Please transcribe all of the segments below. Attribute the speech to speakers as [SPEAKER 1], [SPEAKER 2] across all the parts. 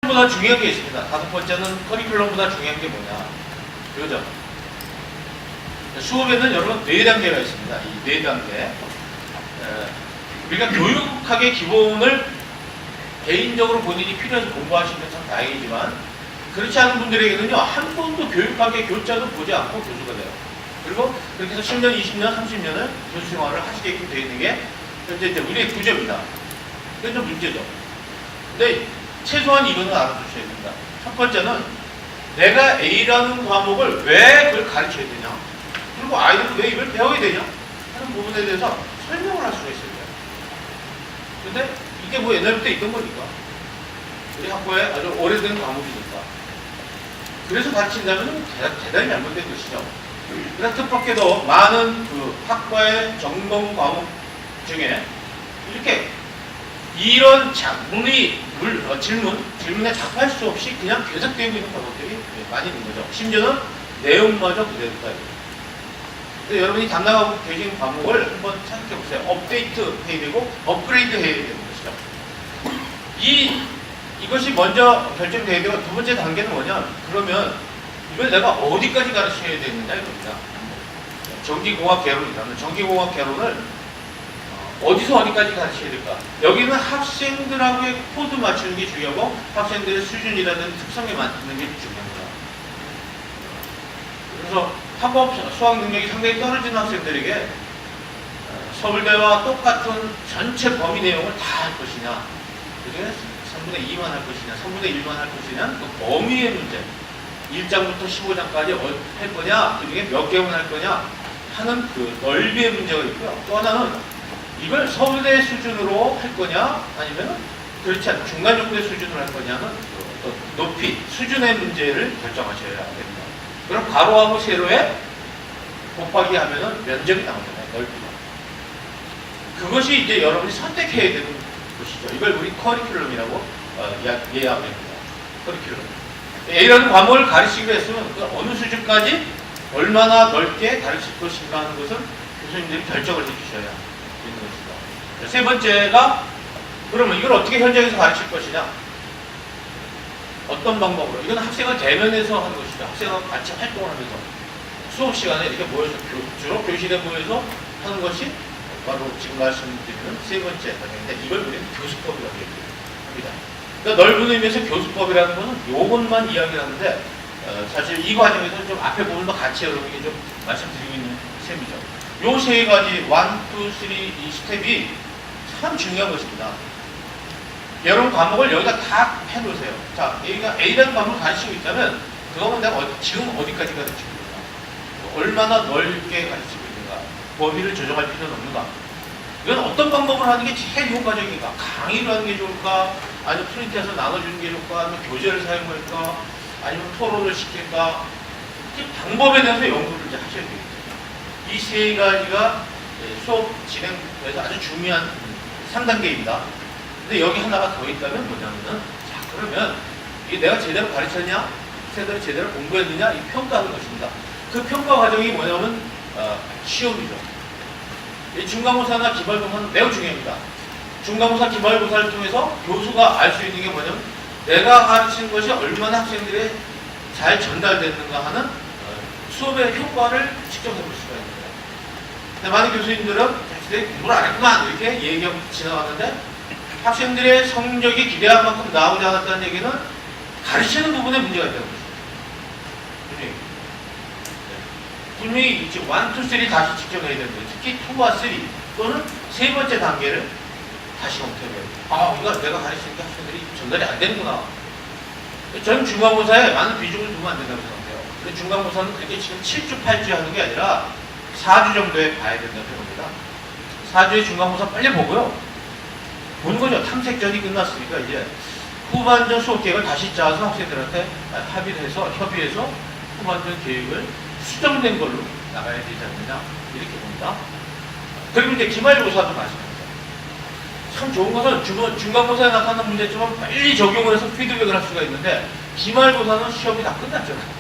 [SPEAKER 1] 보다 중요한 게 있습니다. 다섯 번째는 커리큘럼보다 중요한 게 뭐냐. 이거죠. 수업에는 여러분 4단계가 있습니다. 이 4단계. 우리가 교육학의 기본을 개인적으로 본인이 필요해서 공부하시면 참 다행이지만 그렇지 않은 분들에게는요, 한 번도 교육학의 교자도 보지 않고 교수가 돼요. 그리고 그렇게 해서 10년, 20년, 30년을 교수 생활을 하시게끔 되어 있는 게 현재 이제 우리의 구조입니다. 이건 좀 문제죠. 근데 최소한 이거는 알아두셔야 됩니다. 첫 번째는 내가 A라는 과목을 왜 그걸 가르쳐야 되냐, 그리고 아이들은 왜 이걸 배워야 되냐 하는 부분에 대해서 설명을 할 수가 있어야 돼요. 근데 이게 뭐 옛날부터 있던 거니까, 우리 학교에 아주 오래된 과목이니까, 그래서 가르친다면 대단히 잘못된 것이죠. 그래서 뜻밖에도 많은 그 학과의 전공 과목 중에 이렇게 이런 질문에 답할 수 없이 그냥 계속되고 있는 과목들이 많이 있는 거죠. 심지어는 내용마저 그대로다. 근데 여러분이 담당하고 계신 과목을 한번 생각해 보세요. 업데이트 해야 되고 업그레이드 해야 되는 것이죠. 이것이 먼저 결정돼야 되고, 두 번째 단계는 뭐냐? 그러면 이걸 내가 어디까지 가르쳐야 되느냐 이겁니다. 전기공학 개론이라면 전기공학 개론을 어디서 어디까지 가르쳐야 될까? 여기는 학생들하고의 코드 맞추는 게 중요하고 학생들의 수준이라든 특성에 맞는 게 중요합니다. 그래서 학업 수학 능력이 상당히 떨어지는 학생들에게 서울대와 똑같은 전체 범위 내용을 다 할 것이냐, 그게 3분의 2만 할 것이냐, 3분의 1만 할 것이냐, 그 범위의 문제, 1장부터 15장까지 할 거냐, 그 중에 몇 개만 할 거냐 하는 그 넓이의 문제가 있고요. 또 하나는 이걸 서울대 수준으로 할 거냐, 아니면 그렇지 않은 중간 정도의 수준으로 할 거냐는 그 높이, 수준의 문제를 결정하셔야 됩니다. 그럼 가로하고 세로에 곱하기 하면은 면적이 나오잖아요. 넓이가. 그것이 이제 여러분이 선택해야 되는 것이죠. 이걸 우리 커리큘럼이라고 이해합니다. 커리큘럼. A라는 과목을 가르치기 위해서는 그 어느 수준까지 얼마나 넓게 가르칠 것인가 하는 것은 교수님들이 결정을 해주셔야 되는 것이다. 세 번째가, 그러면 이걸 어떻게 현장에서 가르칠 것이냐? 어떤 방법으로? 이건 학생을 대면해서 하는 것이죠. 학생과 같이 활동을 하면서 수업 시간에 이렇게 모여서 주로 교실에 모여서 하는 것이 바로 지금 말씀드리는 세 번째 단계인데, 이걸 우리는 교수법이라고 얘기합니다. 그러니까 넓은 의미에서 교수법이라는 것은 요것만 이야기를 하는데, 사실 이 과정에서 좀 앞에 부분도 같이 여러분에게 좀 말씀드리고 있는 셈이죠. 요 세 가지 1, 2, 3 이 스텝이 참 중요한 것입니다. 여러분 과목을 여기다 다 해놓으세요. 자, A라는 과목을 가르치고 있다면 그거는 내가 지금 어디까지 가르치고 있는가, 얼마나 넓게 가르치고 있는가, 범위를 조정할 필요는 없는가, 이건 어떤 방법을 하는 게 제일 효과적인가, 강의를 하는 게 좋을까, 아니면 프린트해서 나눠주는 게 좋을까, 아니면 교재를 사용할까, 아니면 토론을 시킬까, 이 방법에 대해서 연구를 이제 하셔야 되겠죠. 이 세 가지가 수업 진행에서 아주 중요한 3단계입니다. 근데 여기 하나가 더 있다면 뭐냐면은, 자, 그러면 이게 내가 제대로 가르쳤냐, 학생들이 제대로 공부했느냐, 이 평가하는 것입니다. 그 평가 과정이 뭐냐면 시험이죠. 이 중간고사나 기말고사는 매우 중요합니다. 중간고사, 기말고사를 통해서 교수가 알 수 있는 게 뭐냐면 내가 가르치는 것이 얼마나 학생들에 잘 전달됐는가 하는 수업의 효과를 직접 해볼 수가 있습니다. 근데 많은 교수님들은 자기들이 공부를 안 했구만 이렇게 얘기하고 지나가는데, 학생들의 성적이 기대한 만큼 나오지 않았다는 얘기는 가르치는 부분에 문제가 있다는 것입니다. 분명히 지금 1, 2, 3 다시 측정해야 되는데, 특히 2와 3 또는 세 번째 단계를 다시 검토해야 돼요. 아, 이거 내가 가르치는 게 학생들이 전달이 안 되는구나. 저는 중간고사에 많은 비중을 두면 안 된다고 생각해요. 근데 중간고사는 그렇게 지금 7주, 8주 하는 게 아니라 4주 정도에 봐야 된다고 생각합니다. 4주의 중간고사 빨리 보고요. 보는 거죠. 탐색전이 끝났으니까 이제 후반전 수업 계획을 다시 짜서 학생들한테 협의해서 후반전 계획을 수정된 걸로 나가야 되지 않느냐, 이렇게 봅니다. 그리고 이제 기말고사도 마찬가지입니다. 참 좋은 것은 중간고사에 나타나는 문제점은 빨리 적용을 해서 피드백을 할 수가 있는데, 기말고사는 시험이 다 끝났잖아요.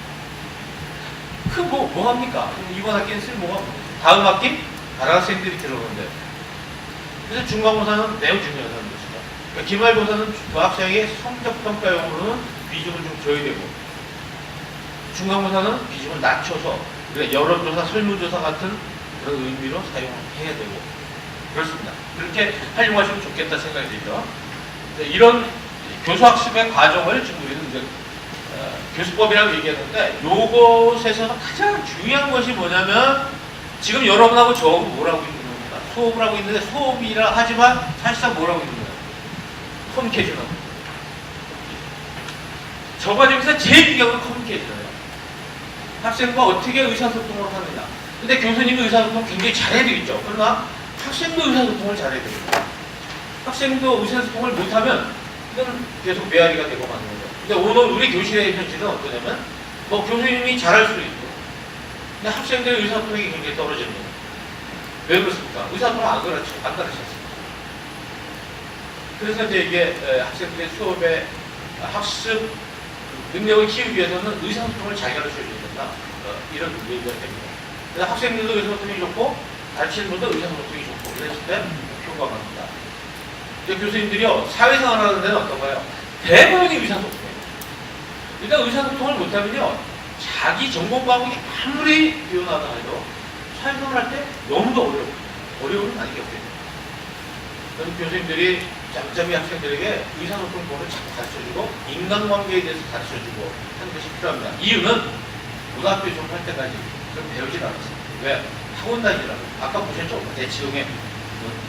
[SPEAKER 1] 뭐 합니까? 이번 학기는 쓸모가 없고 다음 학기 다른 학생들이 들어오는데, 그래서 중간고사는 매우 중요하다는 것이죠. 그러니까 기말고사는 그 학생의 성적평가용으로는 비중을 좀 줘야 되고, 중간고사는 비중을 낮춰서 그러니까 여론조사, 설문조사 같은 그런 의미로 사용해야 되고 그렇습니다. 그렇게 활용하시면 좋겠다 생각이 들죠. 이런 교수학습의 과정을 지금 우리는 이제 교수법이라고 얘기하는데, 요것에서 가장 중요한 것이 뭐냐면 지금 여러분하고 저하고 뭘 하고 있는 겁니다. 수업을 하고 있는데 수업이라 하지만 사실상 뭘 하고 있는 거예요? 커뮤니케이션하고. 저 과정에서 제일 중요한 건 커뮤니케이션이에요. 학생과 어떻게 의사소통을 하느냐. 근데 교수님이 의사소통 굉장히 잘해야 되겠죠. 그러나 학생도 의사소통을 잘해야 됩니다. 학생도 의사소통을 못하면 이건 계속 메아리가 되고 마는 거죠. 근데 오늘 우리 교실의 현실은 어떠냐면, 뭐 교수님이 잘할 수도 있고, 근데 학생들의 의사소통이 굉장히 떨어지는 거예요. 왜 그렇습니까? 의사소통을 안 가르쳤습니다. 그래서 이제 이게 학생들의 수업의 학습 능력을 키우기 위해서는 의사소통을 잘 가르쳐줘야 된다. 이런 얘기가 됩니다. 그래서 학생들도 의사소통이 좋고, 가르치는 분도 의사소통이 좋고, 그랬을 때 효과가 갑니다. 이제 교수님들이요, 사회생활 하는 데는 어떤가요? 대부분이 의사소통이에요. 일단 의사소통을 못하면요, 자기 전공 과목이 아무리 뛰어나다 해도 사회생활 할 때 너무도 어려움을 많이 겪게 돼요. 그래서 교수님들이 짬짬이 학생들에게 의사소통법을 자꾸 가르쳐주고, 인간관계에 대해서 가르쳐주고 하는 것이 필요합니다. 이유는 고등학교 졸업할 때까지 그럼 배우질 않았어요. 왜? 학원 다니라고. 아까 보셨죠? 대치동에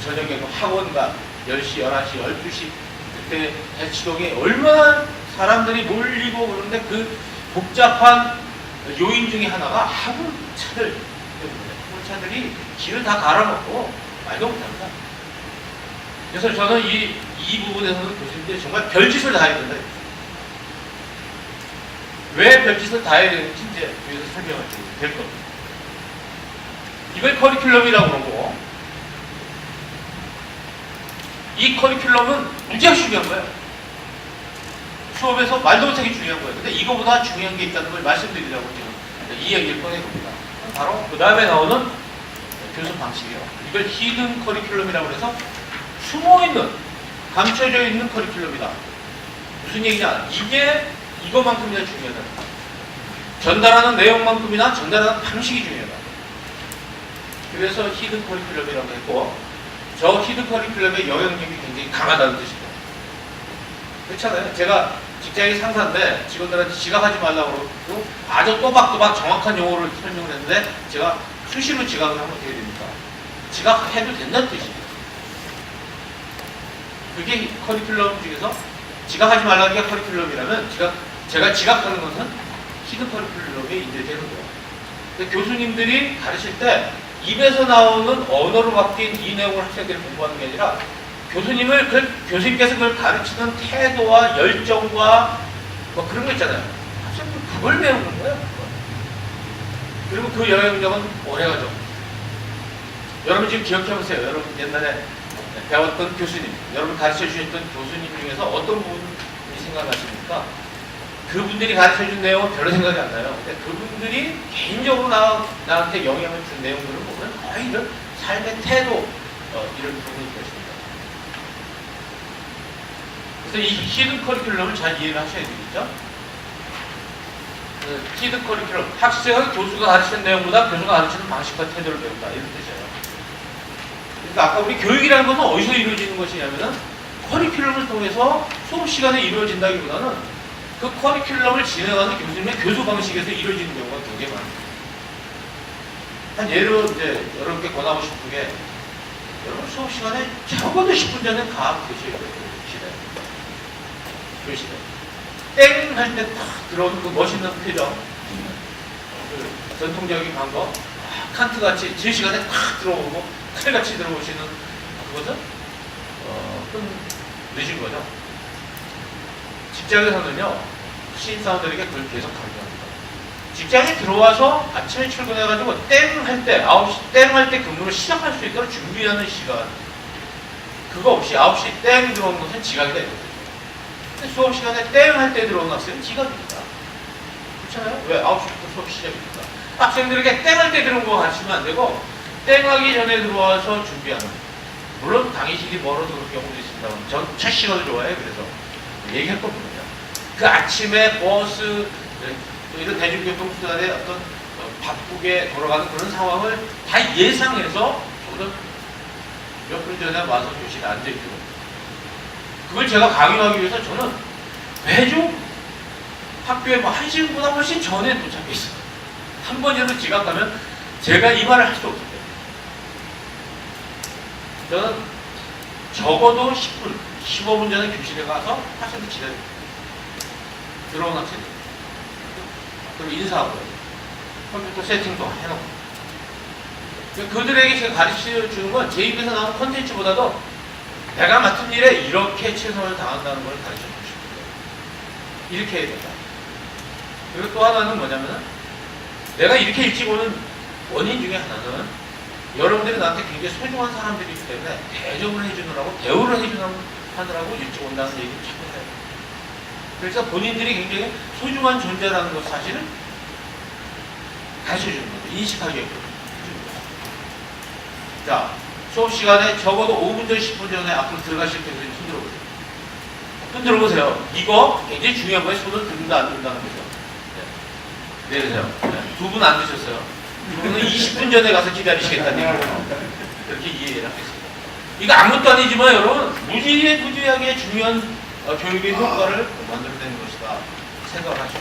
[SPEAKER 1] 저녁에 학원가 10시, 11시, 12시 그때 대치동에 얼마나 사람들이 몰리고 그러는데, 그 복잡한 요인 중에 하나가 학원차들 때문에, 학원차들이 길을 다 갈아먹고 말도 못합니다. 그래서 저는 이 부분에서는 교수님들이 정말 별짓을 다 해야 된다. 왜 별짓을 다 해야 되는지 이제 뒤에서 설명을 될 겁니다. 이걸 커리큘럼이라고 그러고, 이 커리큘럼은 무지하게 중요한 거예요. 수업에서 말도 못하게 중요한 거예요. 근데 이거보다 중요한 게 있다는 걸 말씀드리려고 지금 이 얘기를 꺼내봅니다. 바로 그 다음에 나오는 교수 방식이에요. 이걸 히든 커리큘럼이라고 해서 숨어있는, 감춰져 있는 커리큘럼이다. 무슨 얘기냐? 이게 이거만큼이나 중요하다. 전달하는 내용만큼이나 전달하는 방식이 중요하다. 그래서 히든 커리큘럼이라고 했고, 저 히든 커리큘럼의 영향력이 굉장히 강하다는 뜻입니다. 그렇잖아요. 제가 직장의 상사인데 직원들한테 지각하지 말라고 그러고 아주 또박또박 정확한 용어를 설명을 했는데, 제가 수시로 지각을 하면 어떻게 됩니까? 지각해도 된다는 뜻입니다. 그게 커리큘럼 중에서 지각하지 말라는 게 커리큘럼이라면, 제가 지각하는 것은 히든 커리큘럼에 이제 되는 거예요. 근데 교수님들이 가르칠 때 입에서 나오는 언어로 바뀐 이 내용을 학생들이 공부하는 게 아니라, 교수님께서 그걸 가르치는 태도와 열정과 뭐 그런 거 있잖아요. 학생들 그걸 배우는 거예요. 그리고 그 영향력은 오래가죠. 여러분 지금 기억해보세요. 여러분 옛날에 배웠던 교수님, 여러분 가르쳐 주셨던 교수님 중에서 어떤 분이 생각나십니까? 그분들이 가르쳐 준 내용은 별로 생각이 안 나요. 근데 그분들이 개인적으로 나한테 영향을 준 내용들을 보면 거의 이런 삶의 태도, 이런 부분이 있습니다. 그래서 이 히든 커리큘럼을 잘 이해를 하셔야 되겠죠? 히든 커리큘럼, 학생은 교수가 가르치는 내용보다 교수가 가르치는 방식과 태도를 배운다, 이런 뜻이에요. 그러니까 아까 우리 교육이라는 것은 어디서 이루어지는 것이냐면은 커리큘럼을 통해서 수업 시간에 이루어진다기보다는 그 커리큘럼을 진행하는 교수님의 교수 방식에서 이루어지는 경우가 굉장히 많습니다. 한 예로 이제 여러분께 권하고 싶은 게, 여러분 수업 시간에 적어도 10분 전에 가 계셔야 돼요. 교실에. 땡! 할 때 탁 들어오는 그 멋있는 표정. 그 전통적인 방법. 칸트같이 제 시간에 탁 들어오고 칼같이 들어오시는 그것은 좀 늦은 거죠. 직장에서는요, 신입사원들에게 그걸 계속 강조합니다. 직장에 들어와서 아침에 출근해가지고 땡 할 때, 9시 땡 할 때 근무를 시작할 수 있도록 준비하는 시간. 그거 없이 9시 땡 들어오는 것은 지각이 되는 거죠. 근데 수업 시간에 땡 할 때 들어오는 학생은 지각입니다. 그렇잖아요? 왜? 9시부터 수업 시작입니다. 학생들에게 땡 할 때 들어온 거 가르치면 안 되고, 땡 하기 전에 들어와서 준비하는. 물론 당일실이 멀어서 그런 경우도 있습니다만 전 첫 시간을 좋아해요. 그래서 얘기할 겁니다. 그 아침에 버스 또 이런 대중교통수단의 어떤 바쁘게 돌아가는 그런 상황을 다 예상해서 저는 몇 분 전에 와서 교실에 앉아있고 그걸 제가 강요하기 위해서 저는 매주 학교에 뭐 1시간보다 훨씬 전에 도착해 있어요. 한 번이라도 지각하면 제가 이 말을 할 수 없어요. 저는 적어도 10분, 15분 전에 교실에 가서 학생들 기다립니다. 들어온 학생들. 그리고 인사하고 컴퓨터 세팅도 해놓고 그들에게 제가 가르쳐 주는 건 제 입에서 나온 컨텐츠보다도 내가 맡은 일에 이렇게 최선을 다한다는 걸 가르쳐 주고 싶어요. 이렇게 해야 된다. 그리고 또 하나는 뭐냐면은 내가 이렇게 일찍 오는 원인 중에 하나는 여러분들이 나한테 굉장히 소중한 사람들이기 때문에 대접을 해주느라고 대우를 하느라고 일찍 온다는 얘기를 자꾸 해요. 그래서 본인들이 굉장히 소중한 존재라는 것 사실을 가르쳐 주는 거죠. 인식하게 해주는 거죠. 자, 수업 시간에 적어도 5분 전, 10분 전에 앞으로 들어가실 때 손 들어보세요. 손 들어보세요. 이거 굉장히 중요한 거예요. 손을 든다, 안 든다는 거죠. 네. 내리세요. 네. 두 분 안 드셨어요. 두 분은 20분 전에 가서 기다리시겠다는 얘기예요. 그렇게 이해를 하겠습니다. 이거 아무것도 아니지만 여러분, 무지하게 중요한 교육의 효과를 만들어내는 것이다 생각을 하시고